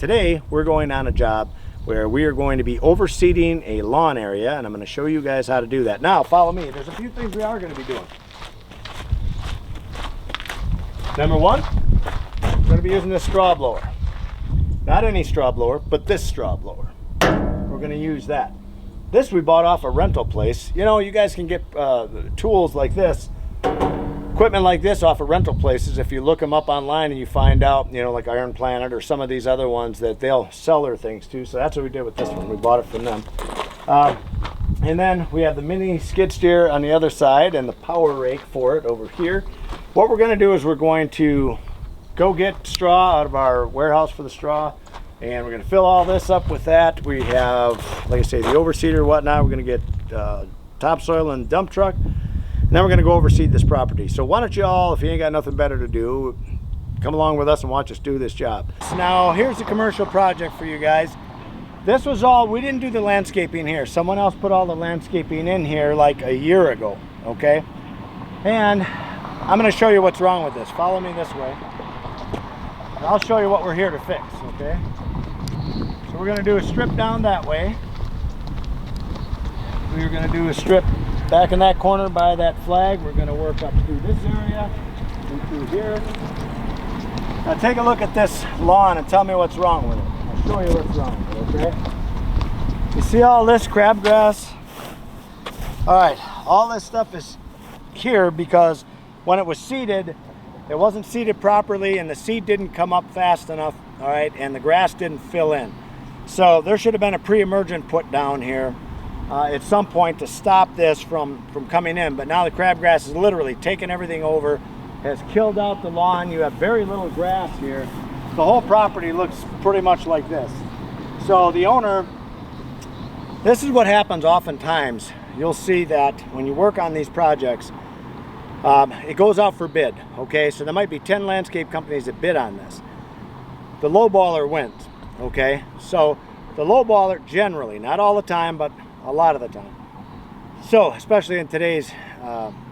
Today we're going on a job where we are going to be overseeding a lawn area, and I'm going to show you guys how to do that. Now follow me. There's a few things we are going to be doing. Number one, we're going to be using this straw blower. Not any straw blower, but this straw blower. We're going to use that. This we bought off a rental place. You know, you guys can get tools like this, equipment like this off of rental places. If you look them up online and you find out, you know, like Iron Planet or some of these other ones that they'll sell their things to. So that's what we did with this one. We bought it from them. And then we have the mini skid steer on the other side and the power rake for it over here. What we're going to do is we're going to go get straw out of our warehouse for the straw, and we're going to fill all this up with that. We have, like I say, the overseeder and whatnot. We're going to get topsoil and dump truck, and then we're going to go overseed this property. So why don't you all, if you ain't got nothing better to do, come along with us and watch us do this job. So now here's a commercial project for you guys. This was all, we didn't do the landscaping here. Someone else put all the landscaping in here like a year ago, okay? And I'm going to show you what's wrong with this. Follow me this way. And I'll show you what we're here to fix, okay? So we're going to do a strip down that way. We're going to do a strip back in that corner by that flag. We're going to work up through this area and through here. Now take a look at this lawn and tell me what's wrong with it. I'll show you what's wrong with it, okay? You see all this crabgrass? All right, all this stuff is here because when it was seeded, it wasn't seeded properly and the seed didn't come up fast enough, all right, and the grass didn't fill in. So there should have been a pre-emergent put down here at some point to stop this from coming in, but now the crabgrass is literally taken everything over, has killed out the lawn. You have very little grass here. The whole property looks pretty much like this. So the owner, this is what happens oftentimes. You'll see that when you work on these projects, it goes out for bid, okay? So there might be 10 landscape companies that bid on this. The lowballer wins, okay? So the lowballer generally, not all the time, but a lot of the time. So, especially in today's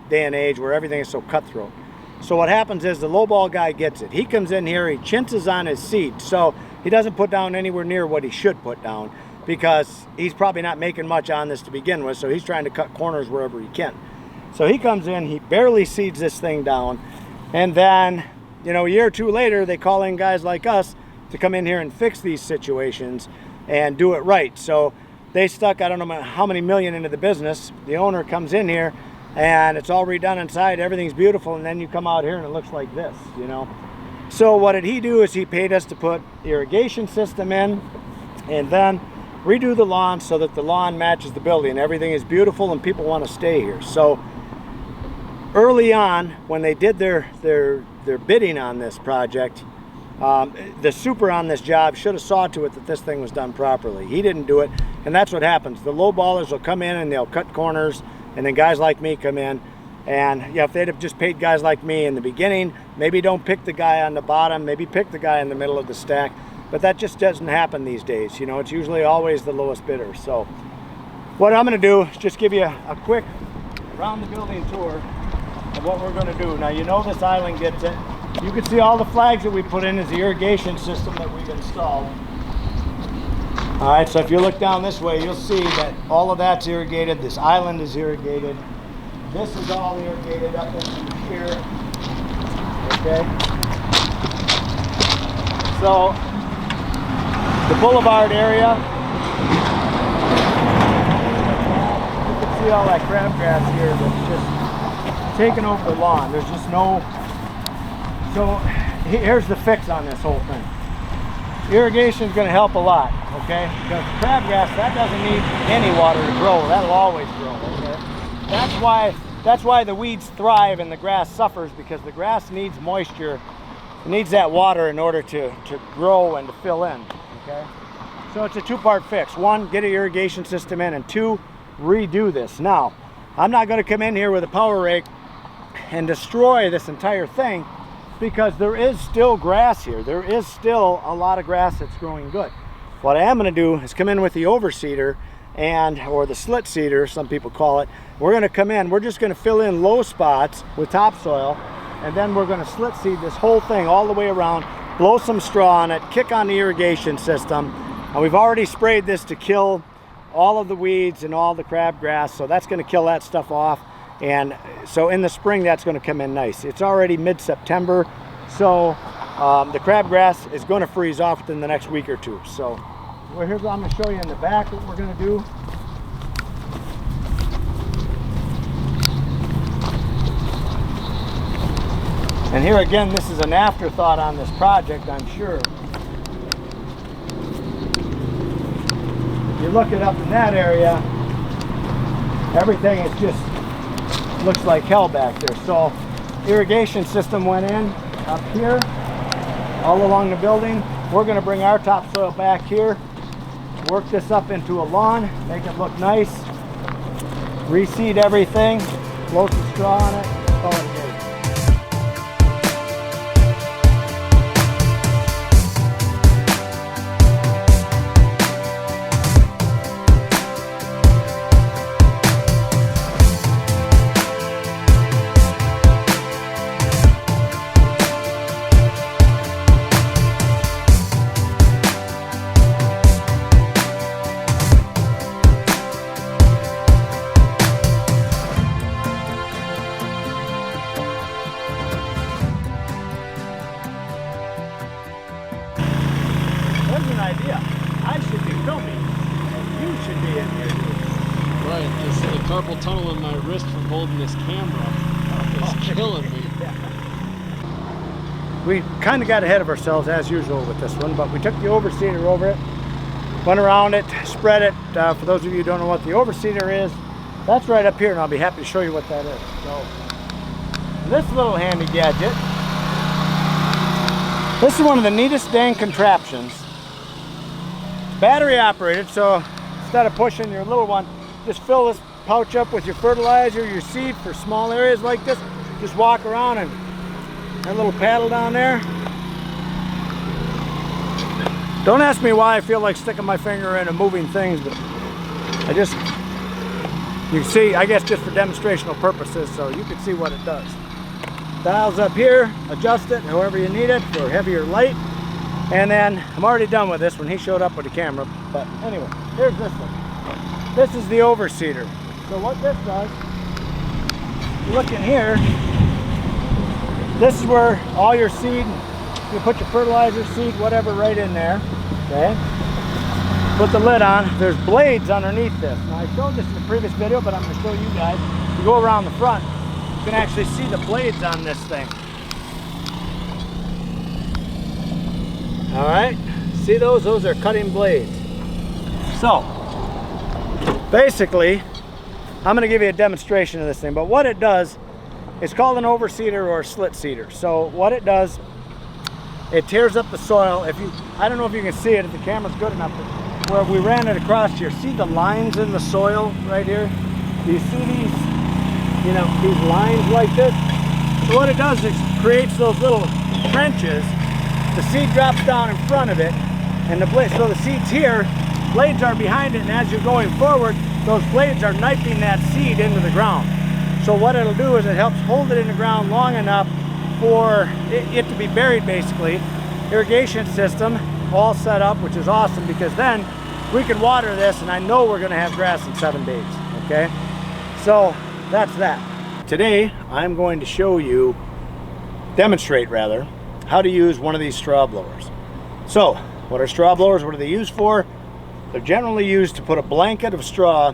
day and age where everything is so cutthroat. So what happens is the lowball guy gets it. He comes in here, he chintzes on his seed. So he doesn't put down anywhere near what he should put down because he's probably not making much on this to begin with. So he's trying to cut corners wherever he can. So he comes in, he barely seeds this thing down, and then, you know, a year or two later, they call in guys like us to come in here and fix these situations and do it right. So they stuck, I don't know how many million into the business. The owner comes in here, and it's all redone inside, everything's beautiful, and then you come out here and it looks like this, you know. So what did he do is he paid us to put irrigation system in, and then redo the lawn so that the lawn matches the building. Everything is beautiful and people want to stay here. So early on, when they did their bidding on this project, the super on this job should have saw to it that this thing was done properly. He didn't do it, and that's what happens. The low ballers will come in and they'll cut corners, and then guys like me come in, and yeah, if they'd have just paid guys like me in the beginning, maybe don't pick the guy on the bottom, maybe pick the guy in the middle of the stack, but that just doesn't happen these days. You know, it's usually always the lowest bidder. So what I'm going to do is just give you a quick around the building tour of what we're going to do. Now, you know this island gets it. You can see all the flags that we put in is the irrigation system that we've installed. All right, so if you look down this way, you'll see that all of that's irrigated. This island is irrigated. This is all irrigated up into here. Okay. So the boulevard area, you can see all that crabgrass here that's just taking over the lawn. There's just no. So here's the fix on this whole thing. Irrigation is going to help a lot, okay? Because crabgrass, that doesn't need any water to grow. That'll always grow, okay? That's why the weeds thrive and the grass suffers, because the grass needs moisture. It needs that water in order to grow and to fill in, okay? So it's a two-part fix. One, get an irrigation system in, and two, redo this. Now, I'm not going to come in here with a power rake and destroy this entire thing, because there is still grass here. There is still a lot of grass that's growing good. What I am going to do is come in with the overseeder or the slit seeder, some people call it. We're going to come in, we're just going to fill in low spots with topsoil, and then we're going to slit seed this whole thing all the way around, blow some straw on it, kick on the irrigation system. And we've already sprayed this to kill all of the weeds and all the crabgrass, so that's going to kill that stuff off. And so in the spring, that's going to come in nice. It's already mid-September, so the crabgrass is going to freeze off within the next week or two. So well, here's what I'm going to show you in the back what we're going to do. And here again, this is an afterthought on this project, I'm sure. You look it up in that area, everything is just looks like hell back there. So irrigation system went in up here all along the building. We're going to bring our topsoil back here, work this up into a lawn, make it look nice, reseed everything, blow some straw on it, call it good. Idea. I should be filming and you should be in here. Right, this the carpal tunnel in my wrist from holding this camera is killing me. Yeah. We kind of got ahead of ourselves as usual with this one, but we took the overseeder over it, went around it, spread it. For those of you who don't know what the overseeder is, that's right up here, and I'll be happy to show you what that is. So this little handy gadget, this is one of the neatest dang contraptions. Battery operated, so instead of pushing your little one, just fill this pouch up with your fertilizer, your seed for small areas like this. Just walk around and that little paddle down there. Don't ask me why I feel like sticking my finger in and moving things, but I just, you see, I guess just for demonstrational purposes, so you can see what it does. Dials up here, adjust it however you need it for heavy or light. And then I'm already done with this when he showed up with the camera. But anyway, here's this one. This is the overseeder. So what this does, you look in here, this is where all your seed, you put your fertilizer, seed, whatever right in there. Okay. Put the lid on. There's blades underneath this. Now I showed this in the previous video, but I'm going to show you guys. You go around the front, you can actually see the blades on this thing. All right, see those? Those are cutting blades. So, basically, I'm going to give you a demonstration of this thing, but what it does, it's called an overseeder or a slit seeder. So what it does, it tears up the soil. I don't know if you can see it, if the camera's good enough, but where we ran it across here, see the lines in the soil right here? Do you see these, these lines like this? So what it does is it creates those little trenches. The seed drops down in front of it, and the blade, so the seed's here, blades are behind it, and as you're going forward, those blades are knifing that seed into the ground. So what it'll do is it helps hold it in the ground long enough for it to be buried, basically. Irrigation system all set up, which is awesome, because then we can water this, and I know we're going to have grass in 7 days, okay? So that's that. Today, I'm going to show you, demonstrate rather, how to use one of these straw blowers. So, what are straw blowers? What are they used for? They're generally used to put a blanket of straw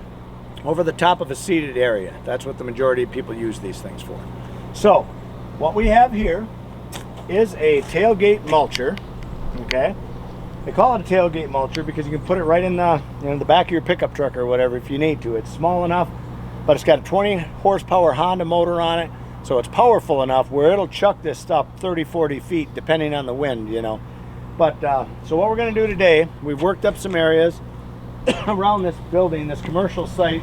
over the top of a seeded area. That's what the majority of people use these things for. So, what we have here is a tailgate mulcher, okay? They call it a tailgate mulcher because you can put it right in the, the back of your pickup truck or whatever if you need to. It's small enough, but it's got a 20 horsepower Honda motor on it. So it's powerful enough where it'll chuck this stuff 30, 40 feet, depending on the wind, But, so what we're going to do today, we've worked up some areas around this building, this commercial site.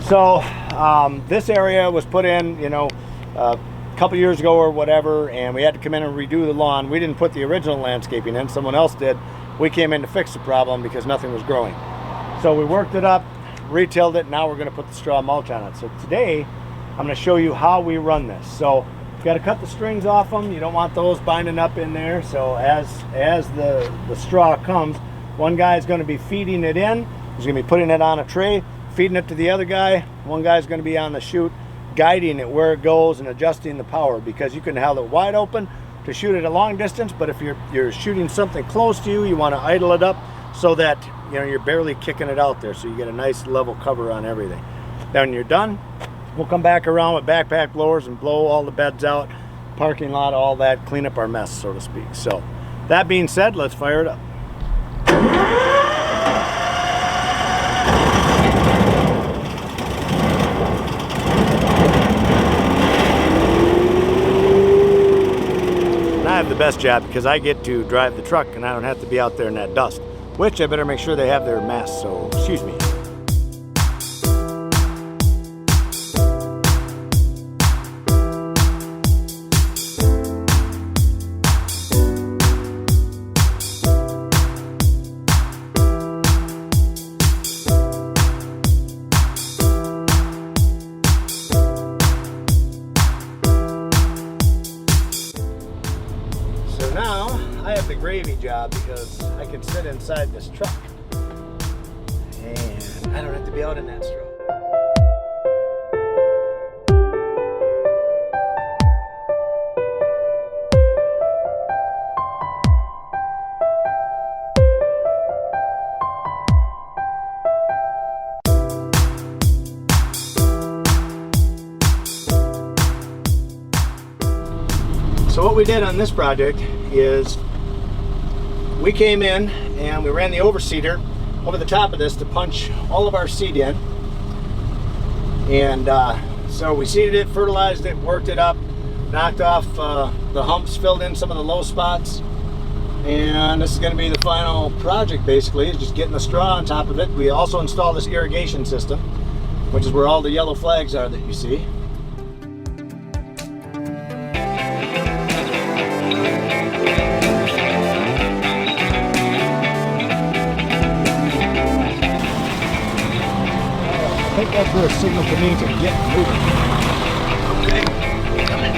So, this area was put in, a couple years ago or whatever, and we had to come in and redo the lawn. We didn't put the original landscaping in, someone else did. We came in to fix the problem because nothing was growing. So we worked it up, retailed it, now we're going to put the straw mulch on it. So today, I'm going to show you how we run this. So You got to cut the strings off them. You don't want those binding up in there. So as the straw comes, one guy is going to be feeding it in. He's going to be putting it on a tray, feeding it to the other guy. One guy is going to be on the chute, guiding it where it goes and adjusting the power, because you can have it wide open to shoot at a long distance, but if you're shooting something close to you, you want to idle it up so that you're barely kicking it out there, so you get a nice level cover on everything. Then when you're done, we'll come back around with backpack blowers and blow all the beds out, parking lot, all that, clean up our mess, so to speak. So that being said, let's fire it up. I have the best job because I get to drive the truck and I don't have to be out there in that dust, which I better make sure they have their masks, so excuse me. The gravy job, because I can sit inside this truck and I don't have to be out in that straw. So what we did on this project is we came in and we ran the overseeder over the top of this to punch all of our seed in. And so we seeded it, fertilized it, worked it up, knocked off the humps, filled in some of the low spots. And this is going to be the final project, basically, is just getting the straw on top of it. We also installed this irrigation system, which is where all the yellow flags are that you see. I think that's for a signal to me to get moving. Okay, come in.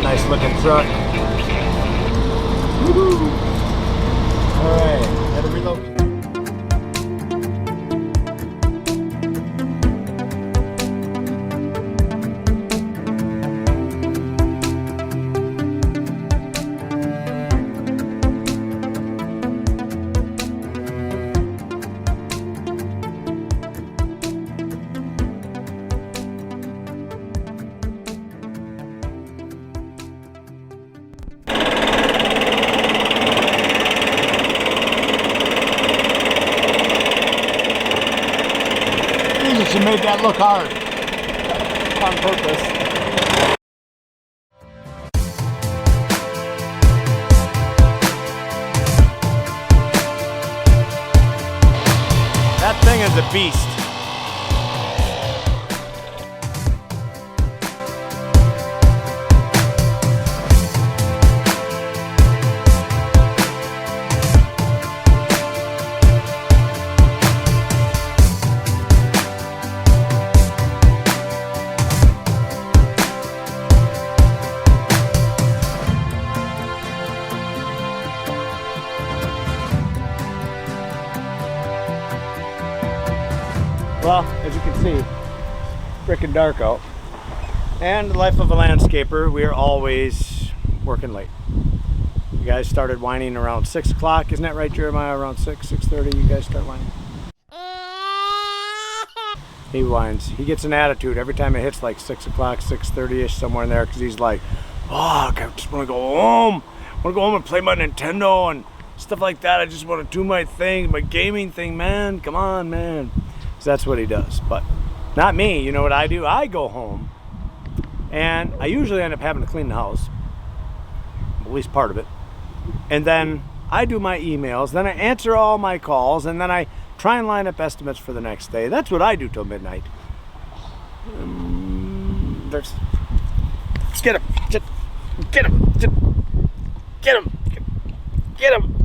Nice looking truck. Woohoo! All right, gotta relocate. She made that look hard on purpose. That thing is a beast. Well, as you can see, frickin' dark out. And the life of a landscaper, we are always working late. You guys started whining around 6 o'clock, isn't that right, Jeremiah? Around 6:30, you guys start whining? He whines. He gets an attitude every time it hits like 6 o'clock, 6:30ish, somewhere in there, because he's like, oh, I just want to go home. I want to go home and play my Nintendo and stuff like that. I just want to do my thing, my gaming thing, man. Come on, man. So that's what he does. But not me. You know what I do? I go home, and I usually end up having to clean the house, at least part of it. And then I do my emails, then I answer all my calls, and then I try and line up estimates for the next day. That's what I do till midnight. Let's get him. Get him. Get him. Get him.